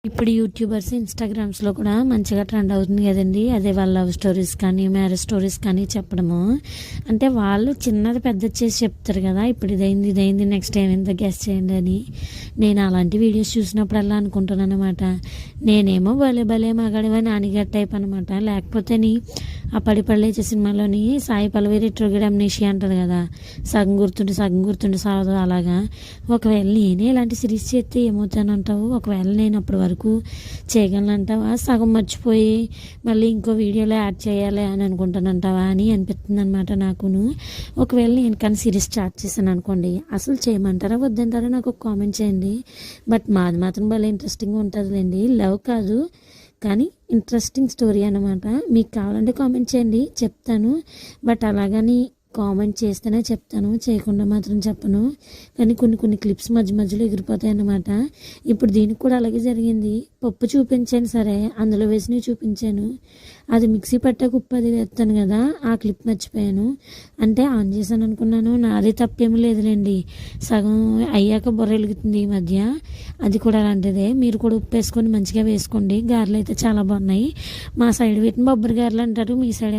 ఇప్పుడు యూట్యూబర్స్ ఇన్స్టాగ్రామ్స్లో కూడా మంచిగా ట్రెండ్ అవుతుంది కదండి. అదే వాళ్ళ లవ్ స్టోరీస్ కానీ మ్యారేజ్ స్టోరీస్ కానీ చెప్పడము. అంటే వాళ్ళు చిన్నది పెద్ద చేసి చెప్తారు కదా, ఇప్పుడు ఇదైంది నెక్స్ట్ ఏమైందో గెస్ చేయండి అని. నేను అలాంటి వీడియోస్ చూసినప్పుడల్లా అనుకుంటాను అనమాట, నేనేమో భలే భలే మగాడివా నానిగారి టైప్ అనమాట. లేకపోతే ఆ పడిపడలేచే సినిమాలోని సాయి పల్లవి రిట్రోగేడ్ అమ్నేషియా అంటారు కదా, సగం గుర్తుండి సాగదు అలాగా. ఒకవేళ నేనే ఇలాంటి సిరీస్ చేస్తే ఏమవుతానంటావు? ఒకవేళ నేను అప్పటి వరకు చేయగలనంటావా? సగం మర్చిపోయి మళ్ళీ ఇంకో వీడియోలో యాడ్ చేయాలి అని అనుకుంటానంటావా అని అనిపిస్తుంది అనమాట నాకును. ఒకవేళ నేను కానీ సిరీస్ స్టార్ట్ చేశాను అనుకోండి, అసలు చేయమంటారా వద్దంటారా నాకు ఒక కామెంట్ చేయండి. బట్ మాది మాత్రం భలే ఇంట్రెస్టింగ్గా ఉంటుందిలేండి. లవ్ కాదు కానీ ఇంట్రెస్టింగ్ స్టోరీ అనమాట. మీకు కావాలంటే కామెంట్ చేయండి, చెప్తాను. బట్ అలాగని కామెంట్ చేస్తేనే చెప్తాను, చేయకుండా మాత్రం చెప్పను. కానీ కొన్ని క్లిప్స్ మధ్యలో ఎగిరిపోతాయి అన్నమాట. ఇప్పుడు దీనికి కూడా అలాగే జరిగింది. పప్పు చూపించాను సరే, అందులో వేసి చూపించాను, అది మిక్సీ పట్టాక ఉప్పు అది వేస్తాను కదా, ఆ క్లిప్ మర్చిపోయాను. అంటే ఆన్ చేశాను అనుకున్నాను, నాది తప్పేమీ లేదులేండి. సగం అయ్యాక బుర్ర వెలుగుతుంది ఈ మధ్య. అది కూడా అలాంటిదే. మీరు కూడా ఉప్పు వేసుకొని మంచిగా వేసుకోండి. గారెలు అయితే చాలా బాగున్నాయి. మా సైడ్ వీటిని బొబ్బరి గారెలు అంటారు, మీ సైడ్